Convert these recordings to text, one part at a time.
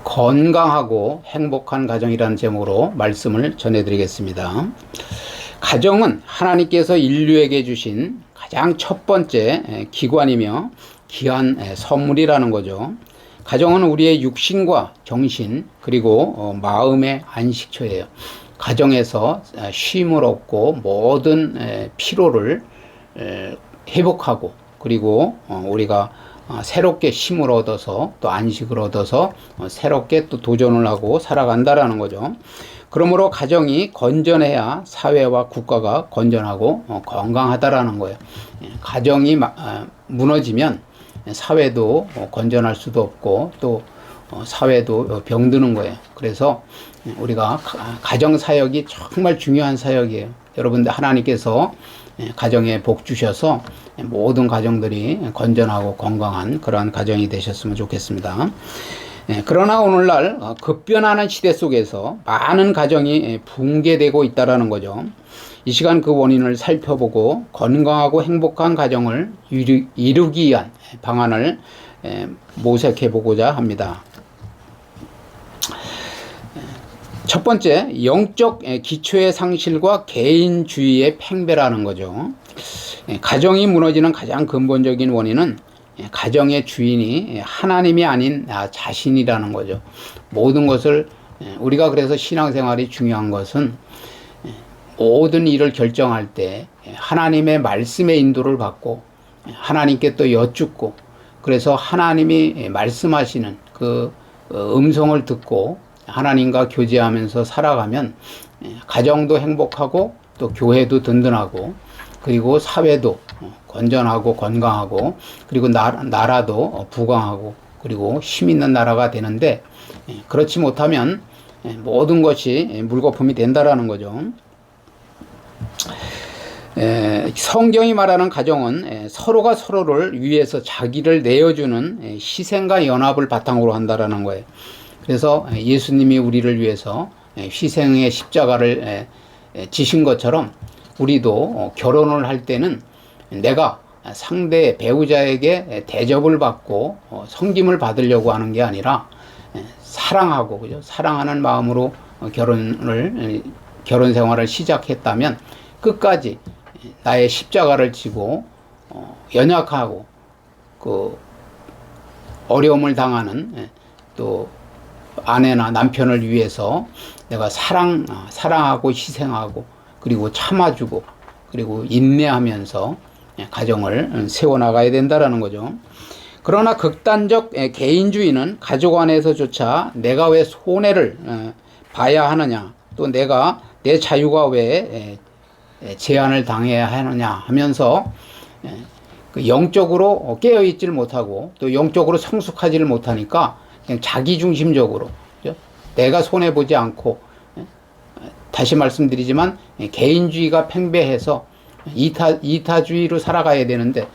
건강하고 행복한 가정이라는 제목으로 말씀을 전해드리겠습니다. 가정은 하나님께서 인류에게 주신 가장 첫 번째 기관이며 귀한 선물이라는 거죠. 가정은 우리의 육신과 정신 그리고 마음의 안식처예요. 가정에서 쉼을 얻고 모든 피로를 회복하고 그리고 우리가 새롭게 힘을 얻어서 또 안식을 얻어서 새롭게 또 도전을 하고 살아간다라는 거죠. 그러므로 가정이 건전해야 사회와 국가가 건전하고 건강하다라는 거예요. 가정이 무너지면 사회도 건전할 수도 없고 또 사회도 병드는 거예요. 그래서 우리가 가정 사역이 정말 중요한 사역이에요. 여러분들 하나님께서 가정에 복 주셔서 모든 가정들이 건전하고 건강한 그러한 가정이 되셨으면 좋겠습니다. 그러나 오늘날 급변하는 시대 속에서 많은 가정이 붕괴되고 있다는 거죠. 이 시간 그 원인을 살펴보고 건강하고 행복한 가정을 이루기 위한 방안을 모색해 보고자 합니다. 첫 번째, 영적 기초의 상실과 개인주의의 팽배라는 거죠. 가정이 무너지는 가장 근본적인 원인은 가정의 주인이 하나님이 아닌 나 자신이라는 거죠. 모든 것을 우리가 그래서 신앙생활이 중요한 것은 모든 일을 결정할 때 하나님의 말씀의 인도를 받고 하나님께 또 여쭙고 그래서 하나님이 말씀하시는 그 음성을 듣고 하나님과 교제하면서 살아가면 가정도 행복하고 또 교회도 든든하고 그리고 사회도 건전하고 건강하고 그리고 나라도 부강하고 그리고 힘 있는 나라가 되는데 그렇지 못하면 모든 것이 물거품이 된다라는 거죠. 성경이 말하는 가정은 서로가 서로를 위해서 자기를 내어주는 희생과 연합을 바탕으로 한다라는 거예요. 그래서 예수님이 우리를 위해서 희생의 십자가를 지신 것처럼 우리도 결혼을 할 때는 내가 상대 배우자에게 대접을 받고 섬김을 받으려고 하는 게 아니라 사랑하고 그죠? 사랑하는 마음으로 결혼 생활을 시작했다면 끝까지 나의 십자가를 지고 연약하고 그 어려움을 당하는 또 아내나 남편을 위해서 내가 사랑하고 희생하고 그리고 참아주고 그리고 인내하면서 가정을 세워나가야 된다라는 거죠. 그러나 극단적 개인주의는 가족 안에서조차 내가 왜 손해를 봐야 하느냐 또 내가 내 자유가 왜 제한을 당해야 하느냐 하면서 영적으로 깨어있지를 못하고 또 영적으로 성숙하지를 못하니까 그냥 자기중심적으로 내가 손해보지 않고 다시 말씀드리지만 개인주의가 팽배해서 이타주의로 살아가야 되는데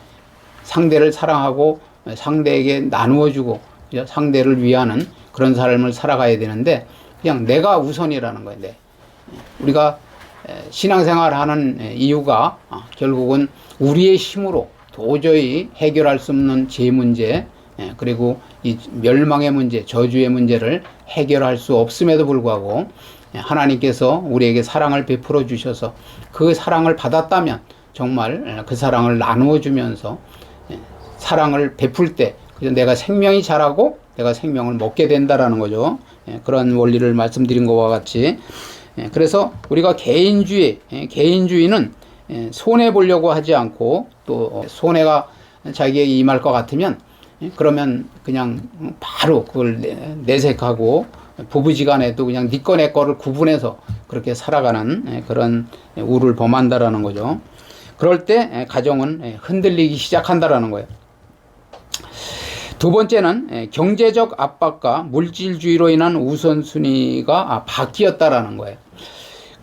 상대를 사랑하고 상대에게 나누어주고 상대를 위하는 그런 삶을 살아가야 되는데 그냥 내가 우선이라는 거예요. 우리가 신앙생활 하는 이유가 결국은 우리의 힘으로 도저히 해결할 수 없는 제 문제 그리고 이 멸망의 문제, 저주의 문제를 해결할 수 없음에도 불구하고 하나님께서 우리에게 사랑을 베풀어 주셔서 그 사랑을 받았다면 정말 그 사랑을 나누어 주면서 사랑을 베풀 때 내가 생명이 자라고 내가 생명을 먹게 된다라는 거죠. 그런 원리를 말씀드린 것과 같이 그래서 우리가 개인주의는 손해 보려고 하지 않고 또 손해가 자기에게 임할 것 같으면 그러면 그냥 바로 그걸 내색하고 부부지간에도 그냥 네 거 내 거를 구분해서 그렇게 살아가는 그런 우를 범한다라는 거죠. 그럴 때 가정은 흔들리기 시작한다라는 거예요. 두 번째는 경제적 압박과 물질주의로 인한 우선순위가 바뀌었다라는 거예요.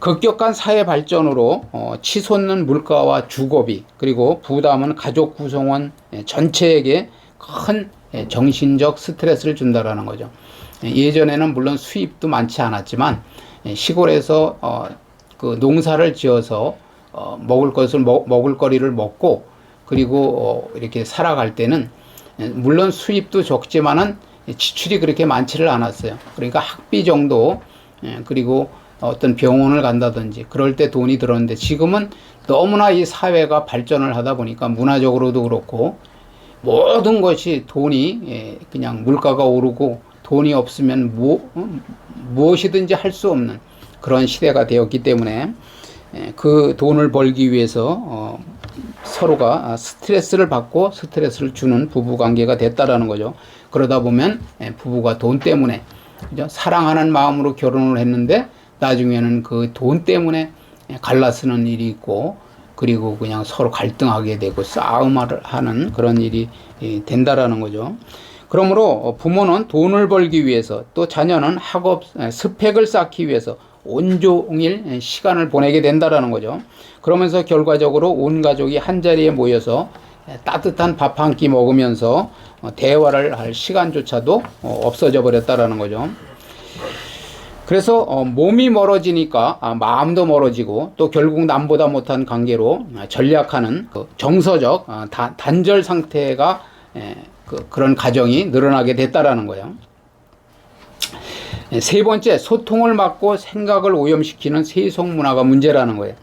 급격한 사회 발전으로 치솟는 물가와 주거비 그리고 부담은 가족 구성원 전체에게 큰 정신적 스트레스를 준다라는 거죠. 예전에는 물론 수입도 많지 않았지만 시골에서 그 농사를 지어서 먹을 거리를 먹고 그리고 이렇게 살아갈 때는 물론 수입도 적지만은 지출이 그렇게 많지를 않았어요. 그러니까 학비 정도, 그리고 어떤 병원을 간다든지 그럴 때 돈이 들었는데, 지금은 너무나 이 사회가 발전을 하다 보니까 문화적으로도 그렇고 모든 것이 돈이 그냥 물가가 오르고 돈이 없으면 무엇이든지 할 수 없는 그런 시대가 되었기 때문에 그 돈을 벌기 위해서 서로가 스트레스를 받고 스트레스를 주는 부부 관계가 됐다라는 거죠. 그러다 보면 부부가 돈 때문에, 그죠? 사랑하는 마음으로 결혼을 했는데 나중에는 그 돈 때문에 갈라쓰는 일이 있고, 그리고 그냥 서로 갈등하게 되고 싸움을 하는 그런 일이 된다라는 거죠. 그러므로 부모는 돈을 벌기 위해서, 또 자녀는 학업 스펙을 쌓기 위해서 온종일 시간을 보내게 된다라는 거죠. 그러면서 결과적으로 온 가족이 한 자리에 모여서 따뜻한 밥 한 끼 먹으면서 대화를 할 시간조차도 없어져 버렸다라는 거죠. 그래서 몸이 멀어지니까 마음도 멀어지고, 또 결국 남보다 못한 관계로 전락하는 정서적 단절 상태가 그런 가정이 늘어나게 됐다라는 거예요. 세 번째, 소통을 막고 생각을 오염시키는 세속 문화가 문제라는 거예요.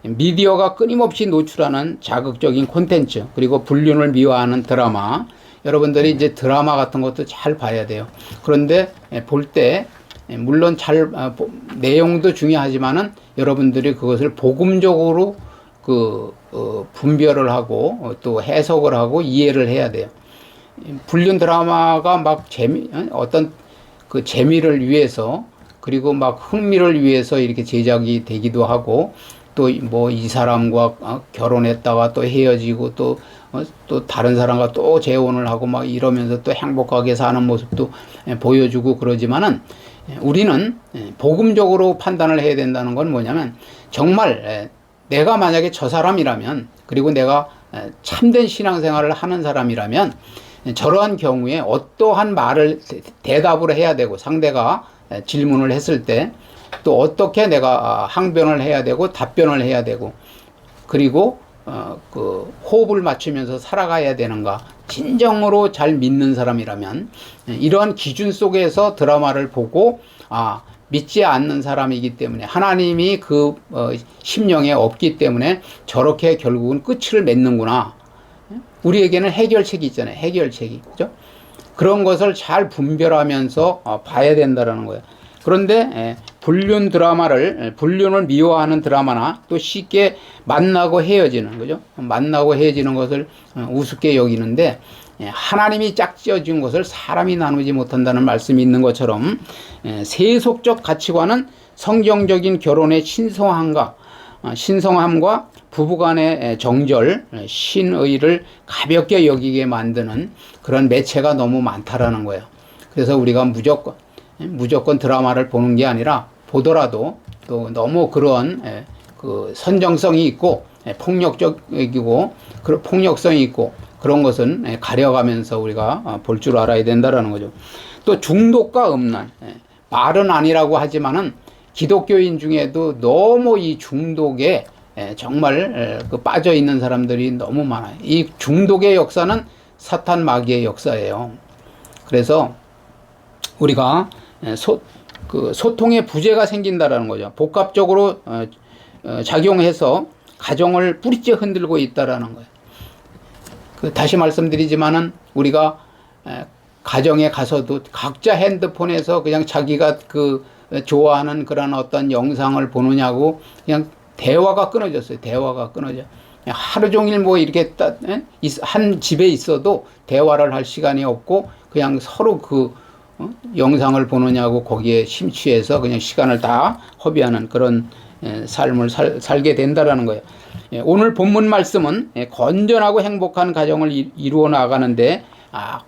미디어가 끊임없이 노출하는 자극적인 콘텐츠, 그리고 불륜을 미화하는 드라마, 여러분들이 이제 드라마 같은 것도 잘 봐야 돼요. 그런데 볼 때 물론 내용도 중요하지만은 여러분들이 그것을 복음적으로 분별을 하고 또 해석을 하고 이해를 해야 돼요. 불륜 드라마가 막 어떤 그 재미를 위해서, 그리고 막 흥미를 위해서 이렇게 제작이 되기도 하고, 또 뭐 이 사람과 결혼했다가 또 헤어지고 또 다른 사람과 또 재혼을 하고 막 이러면서 또 행복하게 사는 모습도 보여주고 그러지만은, 우리는 복음적으로 판단을 해야 된다는 건 뭐냐면, 정말 내가 만약에 저 사람이라면, 그리고 내가 참된 신앙생활을 하는 사람이라면 저러한 경우에 어떠한 말을 대답을 해야 되고, 상대가 질문을 했을 때 또 어떻게 내가 항변을 해야 되고 답변을 해야 되고, 그리고 그 호흡을 맞추면서 살아가야 되는가, 진정으로 잘 믿는 사람이라면 이러한 기준 속에서 드라마를 보고, 믿지 않는 사람이기 때문에, 하나님이 그 심령에 없기 때문에 저렇게 결국은 끝을 맺는구나. 우리에게는 해결책이 있잖아요. 해결책이. 그죠? 그런 것을 잘 분별하면서 봐야 된다는 거예요. 그런데 불륜을 미워하는 드라마나, 또 쉽게 만나고 헤어지는, 그죠? 만나고 헤어지는 것을 우습게 여기는데, 하나님이 짝지어준 것을 사람이 나누지 못한다는 말씀이 있는 것처럼, 세속적 가치관은 성경적인 결혼의 신성함과 부부간의 정절, 신의를 가볍게 여기게 만드는 그런 매체가 너무 많다라는 거예요. 그래서 우리가 무조건 드라마를 보는 게 아니라, 보더라도 또 너무 그런 그 선정성이 있고 폭력적이고 폭력성이 있고 그런 것은 가려가면서 우리가 볼 줄 알아야 된다라는 거죠. 또 중독과 음란, 말은 아니라고 하지만은 기독교인 중에도 너무 이 중독에 정말 빠져 있는 사람들이 너무 많아요. 이 중독의 역사는 사탄 마귀의 역사예요. 그래서 우리가 소통의 부재가 생긴다라는 거죠. 복합적으로 작용해서 가정을 뿌리째 흔들고 있다라는 거예요. 다시 말씀드리지만은 우리가 가정에 가서도 각자 핸드폰에서 그냥 자기가 좋아하는 그런 어떤 영상을 보느냐고 그냥 대화가 끊어졌어요. 대화가 끊어져. 하루 종일 뭐 이렇게 한 집에 있어도 대화를 할 시간이 없고, 그냥 서로 영상을 보느냐고 거기에 심취해서 그냥 시간을 다 허비하는 그런 삶을 살게 된다라는 거예요. 오늘 본문 말씀은 건전하고 행복한 가정을 이루어 나가는데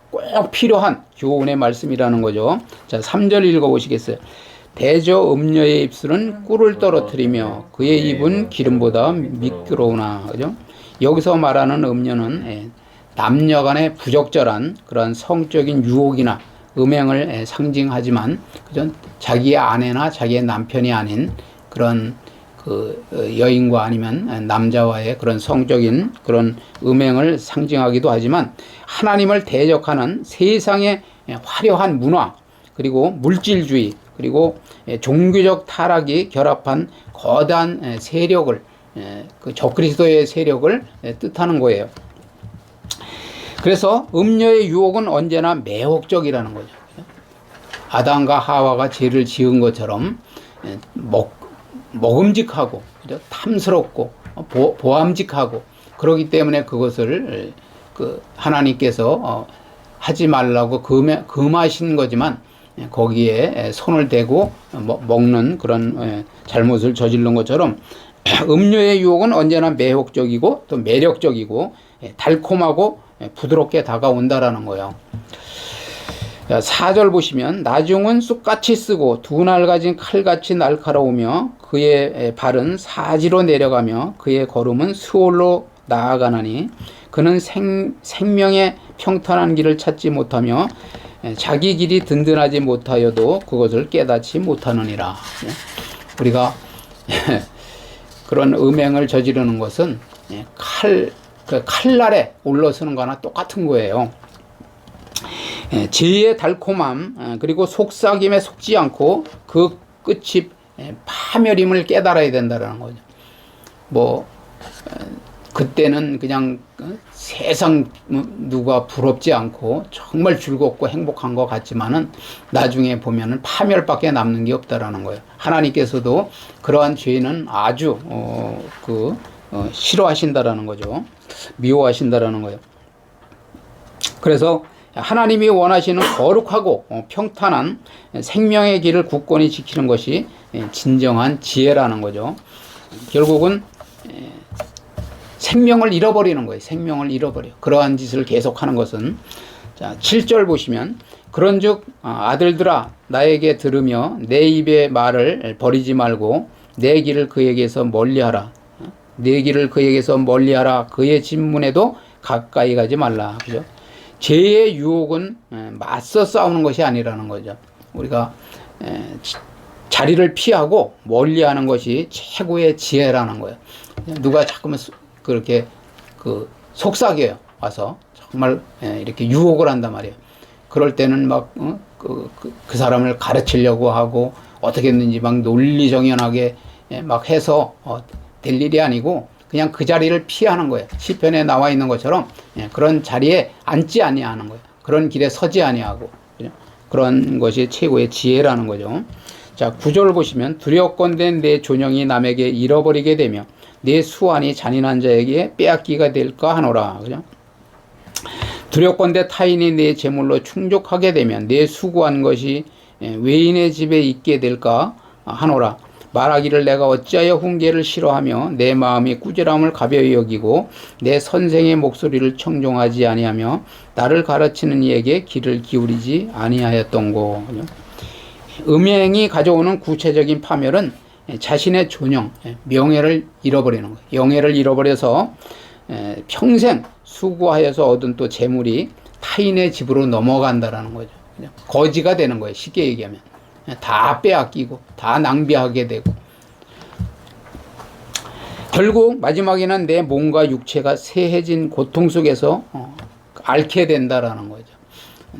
꼭 필요한 교훈의 말씀이라는 거죠. 자, 3절 읽어보시겠어요? 대저 음녀의 입술은 꿀을 떨어뜨리며 그의 입은 기름보다 미끄러우나. 그죠? 여기서 말하는 음녀는 남녀 간의 부적절한 그런 성적인 유혹이나 음행을 상징하지만, 그죠? 자기의 아내나 자기의 남편이 아닌 그런 여인과 아니면 남자와의 그런 성적인 그런 음행을 상징하기도 하지만, 하나님을 대적하는 세상의 화려한 문화, 그리고 물질주의, 그리고 종교적 타락이 결합한 거대한 세력을, 그 적그리스도의 세력을 뜻하는 거예요. 그래서 음료의 유혹은 언제나 매혹적이라는 거죠. 아담과 하와가 죄를 지은 것처럼 먹음직하고, 탐스럽고 보암직하고, 그렇기 때문에 그것을 하나님께서 하지 말라고 금하신 거지만 거기에 손을 대고 먹는 그런 잘못을 저지른 것처럼 음료의 유혹은 언제나 매혹적이고 또 매력적이고 달콤하고 부드럽게 다가온다라는 거예요. 4절 보시면 나중은 쑥같이 쓰고 두 날 가진 칼같이 날카로우며 그의 발은 사지로 내려가며 그의 걸음은 수월로 나아가나니 그는 생명의 평탄한 길을 찾지 못하며 자기 길이 든든하지 못하여도 그것을 깨닫지 못하느니라. 우리가 그런 음행을 저지르는 것은 칼날에 올라서는 거나 똑같은 거예요. 죄의 달콤함, 그리고 속삭임에 속지 않고 그 끝이 파멸임을 깨달아야 된다는 거죠. 그때는 그냥 세상 누가 부럽지 않고 정말 즐겁고 행복한 것 같지만은 나중에 보면은 파멸밖에 남는 게 없다라는 거예요. 하나님께서도 그러한 죄는 아주 싫어하신다라는 거죠. 미워하신다라는 거예요. 그래서 하나님이 원하시는 거룩하고 평탄한 생명의 길을 굳건히 지키는 것이 진정한 지혜라는 거죠. 결국은 생명을 잃어버리는 거예요. 생명을 잃어버려. 그러한 짓을 계속하는 것은. 자, 7절 보시면 그런즉 아들들아 나에게 들으며 내 입의 말을 버리지 말고 내 길을 그에게서 멀리하라. 내 길을 그에게서 멀리하라. 그의 진문에도 가까이 가지 말라. 그죠? 죄의 유혹은 맞서 싸우는 것이 아니라는 거죠. 우리가 자리를 피하고 멀리하는 것이 최고의 지혜라는 거예요. 누가 자꾸만 그렇게 속삭여요. 와서 정말 이렇게 유혹을 한단 말이에요. 그럴 때는 막 그 사람을 가르치려고 하고 어떻게 했는지 막 논리정연하게 막 해서 될 일이 아니고 그냥 그 자리를 피하는 거예요. 시편에 나와 있는 것처럼 그런 자리에 앉지 아니하는 거예요. 그런 길에 서지 아니하고, 그런 것이 최고의 지혜라는 거죠. 자, 9절 보시면 두렵건대 내 존영이 남에게 잃어버리게 되며 내 수완이 잔인한 자에게 빼앗기가 될까 하노라. 그죠? 두렵건대 타인이 내 재물로 충족하게 되면 내 수고한 것이 외인의 집에 있게 될까 하노라. 말하기를 내가 어찌하여 훈계를 싫어하며 내 마음이 꾸지람을 가벼이 여기고 내 선생의 목소리를 청종하지 아니하며 나를 가르치는 이에게 귀를 기울이지 아니하였던고. 음행이 가져오는 구체적인 파멸은 자신의 존영, 명예를 잃어버리는 거예요. 영예를 잃어버려서 평생 수고하여서 얻은 또 재물이 타인의 집으로 넘어간다라는 거죠. 거지가 되는 거예요. 쉽게 얘기하면. 다 빼앗기고 다 낭비하게 되고 결국 마지막에는 내 몸과 육체가 쇠해진 고통 속에서 앓게 된다라는 거죠.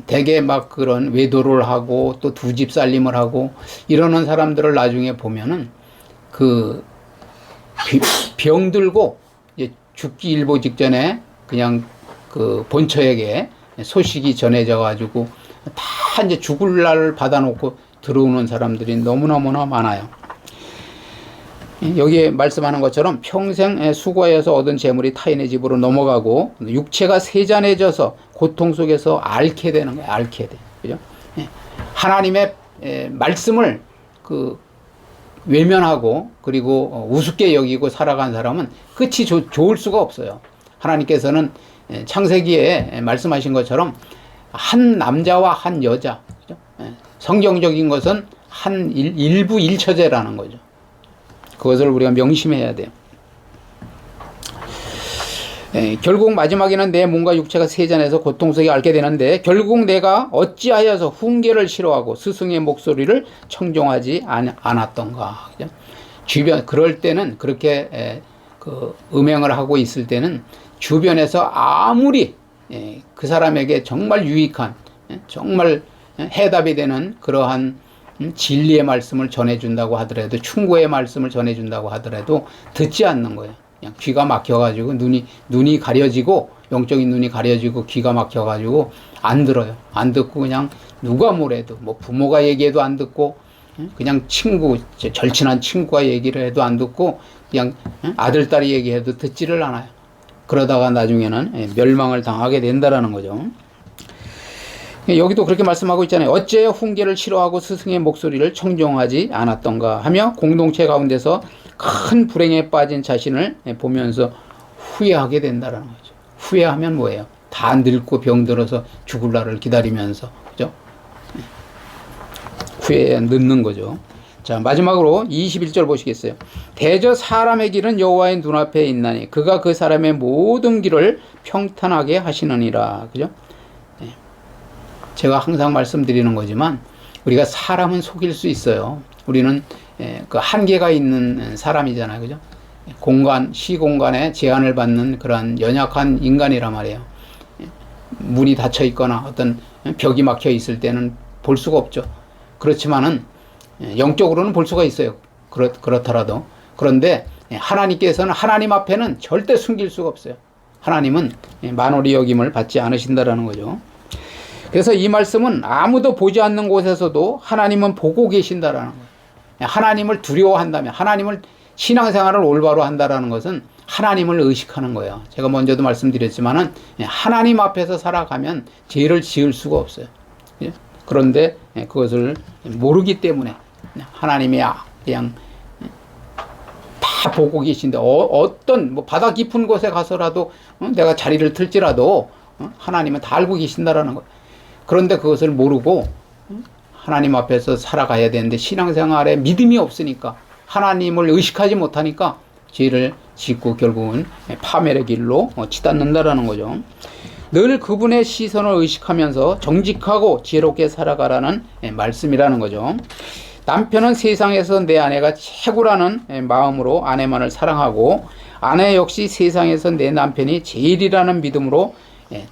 대개 막 그런 외도를 하고 또 두 집 살림을 하고 이러는 사람들을 나중에 보면은 병들고 이제 죽기 일보 직전에 그냥 본처에게 소식이 전해져 가지고 다 이제 죽을 날을 받아놓고 들어오는 사람들이 너무너무나 많아요. 여기에 말씀하는 것처럼 평생 수고하여서 얻은 재물이 타인의 집으로 넘어가고 육체가 세잔해져서 고통 속에서 앓게 되는 거예요. 앓게 돼. 그죠? 하나님의 말씀을 외면하고 그리고 우습게 여기고 살아간 사람은 끝이 좋을 수가 없어요. 하나님께서는 창세기에 말씀하신 것처럼 한 남자와 한 여자, 그죠? 성경적인 것은 일부 일처제라는 거죠. 그것을 우리가 명심해야 돼요. 결국 마지막에는 내 몸과 육체가 세잔해서 고통 속에 앓게 되는데 결국 내가 어찌하여서 훈계를 싫어하고 스승의 목소리를 청종하지 않았던가. 그죠? 주변 그럴 때는 그렇게 음행을 하고 있을 때는 주변에서 아무리 그 사람에게 정말 유익한 정말 해답이 되는 그러한 진리의 말씀을 전해준다고 하더라도, 충고의 말씀을 전해준다고 하더라도 듣지 않는 거예요. 그냥 귀가 막혀가지고 눈이 가려지고, 영적인 눈이 가려지고 귀가 막혀가지고 안 들어요. 안 듣고 그냥 누가 뭐래도, 뭐 부모가 얘기해도 안 듣고, 그냥 친구, 절친한 친구가 얘기를 해도 안 듣고, 그냥 아들, 딸이 얘기해도 듣지를 않아요. 그러다가 나중에는 멸망을 당하게 된다라는 거죠. 여기도 그렇게 말씀하고 있잖아요. 어째 훈계를 싫어하고 스승의 목소리를 청종하지 않았던가 하며 공동체 가운데서 큰 불행에 빠진 자신을 보면서 후회하게 된다라는 거죠. 후회하면 뭐예요? 다 늙고 병들어서 죽을 날을 기다리면서, 그죠? 후회에 늦는 거죠. 자, 마지막으로 21절 보시겠어요? 대저 사람의 길은 여호와의 눈앞에 있나니 그가 그 사람의 모든 길을 평탄하게 하시느니라. 그죠? 제가 항상 말씀드리는 거지만 우리가 사람은 속일 수 있어요. 우리는 그 한계가 있는 사람이잖아요. 그죠? 시공간에 제한을 받는 그러한 연약한 인간이란 말이에요. 문이 닫혀 있거나 어떤 벽이 막혀 있을 때는 볼 수가 없죠. 그렇지만은 영적으로는 볼 수가 있어요. 그렇더라도. 그런데 하나님께서는, 하나님 앞에는 절대 숨길 수가 없어요. 하나님은 만홀히 여김을 받지 않으신다라는 거죠. 그래서 이 말씀은 아무도 보지 않는 곳에서도 하나님은 보고 계신다라는 거예요. 하나님을 두려워한다면, 하나님을 신앙생활을 올바로 한다라는 것은 하나님을 의식하는 거예요. 제가 먼저도 말씀드렸지만은 하나님 앞에서 살아가면 죄를 지을 수가 없어요. 그런데 그것을 모르기 때문에 하나님이 그냥 다 보고 계신데, 어떤 뭐 바다 깊은 곳에 가서라도 내가 자리를 틀지라도 하나님은 다 알고 계신다라는 거예요. 그런데 그것을 모르고 하나님 앞에서 살아가야 되는데 신앙생활에 믿음이 없으니까, 하나님을 의식하지 못하니까 죄를 짓고 결국은 파멸의 길로 치닫는다라는 거죠. 늘 그분의 시선을 의식하면서 정직하고 지혜롭게 살아가라는 말씀이라는 거죠. 남편은 세상에서 내 아내가 최고라는 마음으로 아내만을 사랑하고, 아내 역시 세상에서 내 남편이 제일이라는 믿음으로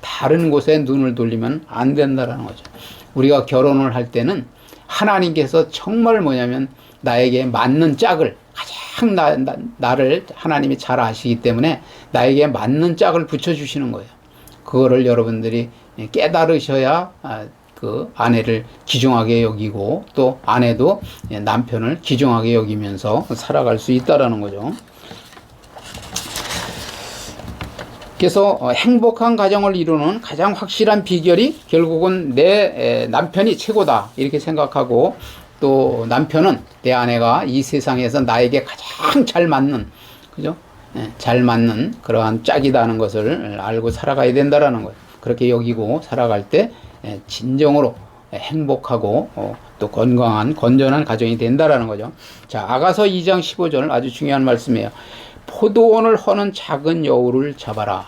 다른 곳에 눈을 돌리면 안 된다는 거죠. 우리가 결혼을 할 때는 하나님께서 정말 뭐냐면 나에게 맞는 짝을, 가장 나를 하나님이 잘 아시기 때문에 나에게 맞는 짝을 붙여주시는 거예요. 그거를 여러분들이 깨달으셔야 그 아내를 귀중하게 여기고, 또 아내도 남편을 귀중하게 여기면서 살아갈 수 있다라는 거죠. 그래서 행복한 가정을 이루는 가장 확실한 비결이 결국은 내 남편이 최고다 이렇게 생각하고, 또 남편은, 내 아내가 이 세상에서 나에게 가장 잘 맞는, 그죠? 잘 맞는 그러한 짝이다는 것을 알고 살아가야 된다라는 거예요. 그렇게 여기고 살아갈 때 진정으로 행복하고 또 건강한 건전한 가정이 된다라는 거죠. 자, 아가서 2장 15절 아주 중요한 말씀이에요. 포도원을 허는 작은 여우를 잡아라.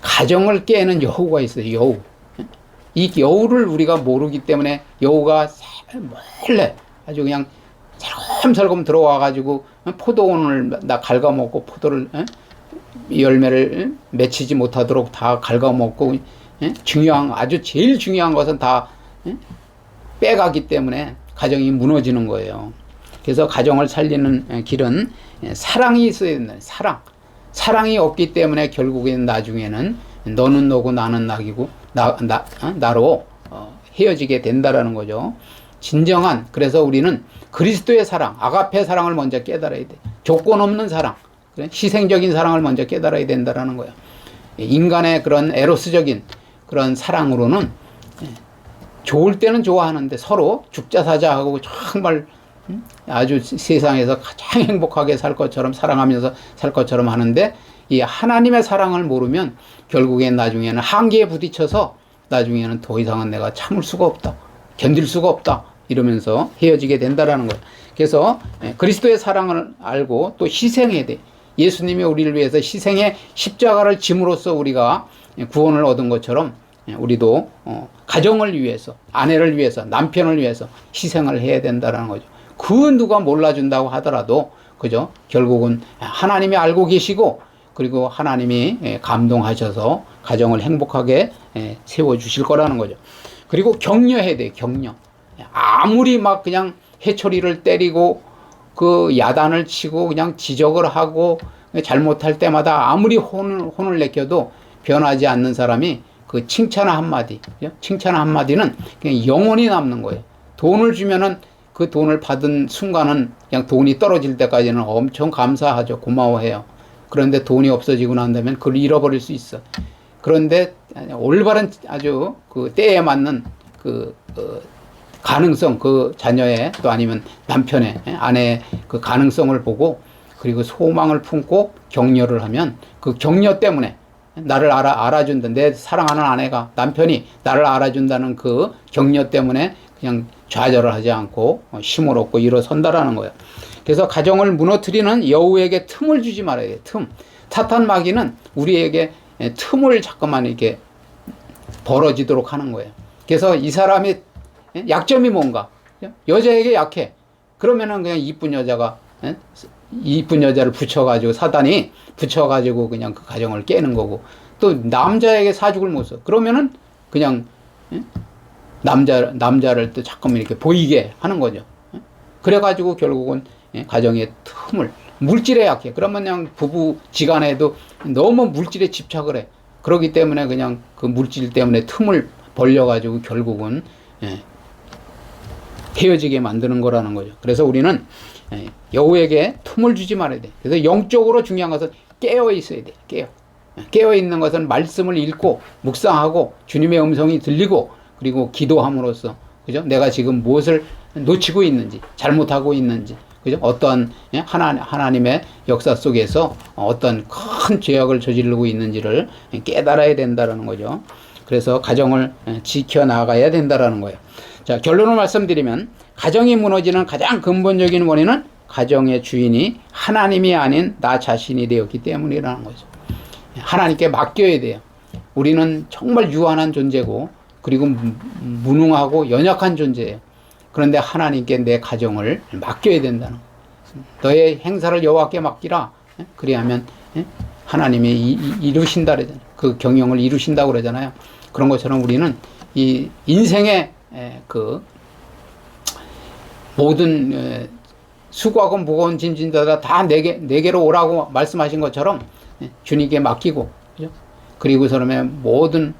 가정을 깨는 여우가 있어요. 여우. 이 여우를 우리가 모르기 때문에 여우가 몰래 아주 그냥 살금살금 들어와 가지고 포도원을 다 갉아먹고, 포도를 열매를 맺히지 못하도록 다 갉아먹고, 아주 제일 중요한 것은 다 빼가기 때문에 가정이 무너지는 거예요. 그래서 가정을 살리는 길은 사랑이 있어야 된다. 사랑이 없기 때문에 결국엔 나중에는 너는 너고 나는 나기고 나로 헤어지게 된다라는 거죠. 진정한, 그래서 우리는 그리스도의 사랑, 아가페 사랑을 먼저 깨달아야 돼. 조건 없는 사랑, 희생적인 사랑을 먼저 깨달아야 된다라는 거예요. 인간의 그런 에로스적인 그런 사랑으로는 좋을 때는 좋아하는데 서로 죽자 사자 하고 정말 아주 세상에서 가장 행복하게 살 것처럼, 사랑하면서 살 것처럼 하는데, 이 하나님의 사랑을 모르면 결국엔 나중에는 한계에 부딪혀서 나중에는 더 이상은 내가 참을 수가 없다, 견딜 수가 없다 이러면서 헤어지게 된다라는 거예요. 그래서 그리스도의 사랑을 알고 또 희생해야 돼. 예수님이 우리를 위해서 희생의 십자가를 짐으로써 우리가 구원을 얻은 것처럼 우리도 가정을 위해서, 아내를 위해서, 남편을 위해서 희생을 해야 된다는 거죠. 그 누가 몰라준다고 하더라도, 그죠? 결국은 하나님이 알고 계시고, 그리고 하나님이 감동하셔서 가정을 행복하게 세워주실 거라는 거죠. 그리고 격려해야 돼, 격려. 아무리 막 그냥 해초리를 때리고 그 야단을 치고 그냥 지적을 하고 잘못할 때마다 아무리 혼을 내켜도 변하지 않는 사람이 그 칭찬 한마디, 칭찬 한마디는 그냥 영원히 남는 거예요. 돈을 주면은 그 돈을 받은 순간은 그냥 돈이 떨어질 때까지는 엄청 감사하죠. 고마워해요. 그런데 돈이 없어지고 난 다음에 그걸 잃어버릴 수 있어. 그런데 올바른 아주 그 때에 맞는 그 가능성, 그 자녀의 또 아니면 남편의 아내의 그 가능성을 보고 그리고 소망을 품고 격려를 하면 그 격려 때문에 나를 알아준다. 내 사랑하는 아내가, 남편이 나를 알아준다는 그 격려 때문에 그냥 좌절을 하지 않고 힘을 얻고 일어선다라는 거예요. 그래서 가정을 무너뜨리는 여우에게 틈을 주지 말아야 돼요. 틈. 사탄 마귀는 우리에게 틈을 자꾸만 이렇게 벌어지도록 하는 거예요. 그래서 이 사람이 약점이 뭔가? 여자에게 약해. 그러면은 그냥 이쁜 여자를 붙여가지고, 사단이 붙여가지고 그냥 그 가정을 깨는 거고, 또 남자에게 사죽을 못 써. 그러면은 그냥 남자를 또 자꾸만 이렇게 보이게 하는 거죠. 그래가지고 결국은 가정의 틈을, 물질에 약해. 그러면 그냥 부부 지간에도 너무 물질에 집착을 해. 그렇기 때문에 그냥 그 물질 때문에 틈을 벌려가지고 결국은 헤어지게 만드는 거라는 거죠. 그래서 우리는 여우에게 틈을 주지 말아야 돼. 그래서 영적으로 중요한 것은 깨어 있어야 돼. 깨어 있는 것은 말씀을 읽고 묵상하고 주님의 음성이 들리고 그리고 기도함으로써, 그죠? 내가 지금 무엇을 놓치고 있는지, 잘못하고 있는지, 그죠? 어떠한 하나님의 역사 속에서 어떤 큰 죄악을 저지르고 있는지를 깨달아야 된다는 거죠. 그래서 가정을 지켜나가야 된다는 거예요. 자, 결론을 말씀드리면 가정이 무너지는 가장 근본적인 원인은 가정의 주인이 하나님이 아닌 나 자신이 되었기 때문이라는 거죠. 하나님께 맡겨야 돼요. 우리는 정말 유한한 존재고 그리고 무능하고 연약한 존재예요. 그런데 하나님께 내 가정을 맡겨야 된다는 거예요. 너의 행사를 여호와께 맡기라. 그리하면 하나님이 이루신다 그러잖아요. 그 경영을 이루신다고 그러잖아요. 그런 것처럼 우리는 이 인생의 그 모든 수고하고 무거운 짐진다다 다 내게로 오라고 말씀하신 것처럼 주님께 맡기고, 그죠? 그리고 그러면 모든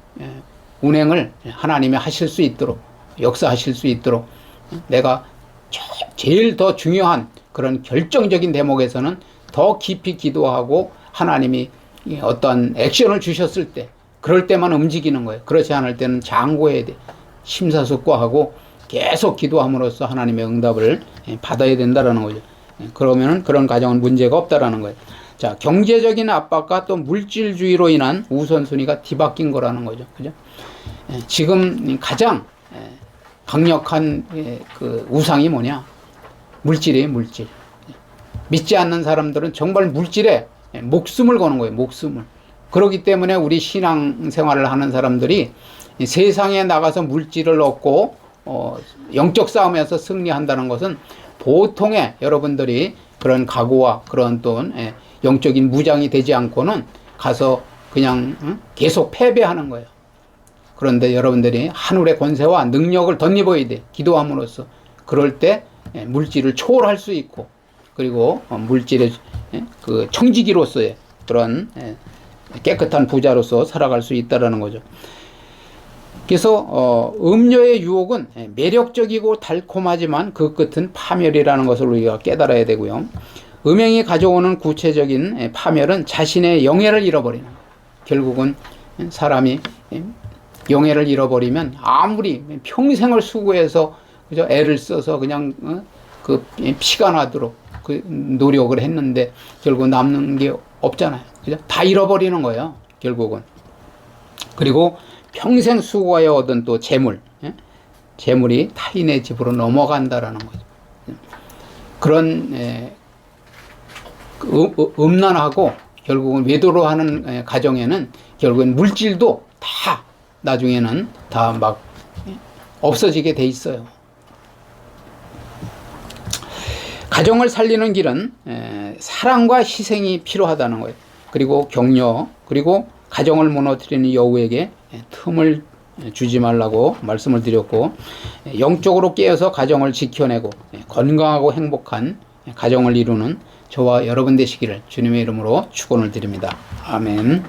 운행을 하나님이 하실 수 있도록, 역사하실 수 있도록, 내가 제일 더 중요한 그런 결정적인 대목에서는 더 깊이 기도하고 하나님이 어떤 액션을 주셨을 때 그럴 때만 움직이는 거예요. 그렇지 않을 때는 장고해야 돼. 심사숙고하고 계속 기도함으로써 하나님의 응답을 받아야 된다는 거죠. 그러면은 그런 가정은 문제가 없다라는 거예요. 자, 경제적인 압박과 또 물질주의로 인한 우선순위가 뒤바뀐 거라는 거죠. 그죠? 지금 가장 강력한 그 우상이 뭐냐? 물질이에요, 물질. 믿지 않는 사람들은 정말 물질에 목숨을 거는 거예요, 목숨을. 그렇기 때문에 우리 신앙생활을 하는 사람들이 세상에 나가서 물질을 얻고 영적 싸움에서 승리한다는 것은 보통의 여러분들이 그런 각오와 그런 또 영적인 무장이 되지 않고는 가서 그냥 계속 패배하는 거예요. 그런데 여러분들이 하늘의 권세와 능력을 덧입어야 돼. 기도함으로써. 그럴 때 물질을 초월할 수 있고, 그리고 물질의 그 청지기로서의 그런 깨끗한 부자로서 살아갈 수 있다라는 거죠. 그래서 음료의 유혹은 매력적이고 달콤하지만 그 끝은 파멸이라는 것을 우리가 깨달아야 되고요. 음행이 가져오는 구체적인 파멸은 자신의 영예를 잃어버리는 거예요. 결국은 사람이 영예를 잃어버리면 아무리 평생을 수고해서, 그죠? 애를 써서 그냥 그 피가 나도록 그 노력을 했는데 결국 남는 게 없잖아요. 그죠? 다 잃어버리는 거예요, 결국은. 그리고 평생 수고하여 얻은 또 재물이 타인의 집으로 넘어간다라는 거죠. 그런 음란하고 결국은 외도로 하는 가정에는 결국은 물질도 다 나중에는 다 막 없어지게 돼 있어요. 가정을 살리는 길은 사랑과 희생이 필요하다는 거예요. 그리고 격려, 그리고 가정을 무너뜨리는 여우에게 틈을 주지 말라고 말씀을 드렸고, 영적으로 깨어서 가정을 지켜내고 건강하고 행복한 가정을 이루는 저와 여러분 되시기를 주님의 이름으로 축원을 드립니다. 아멘.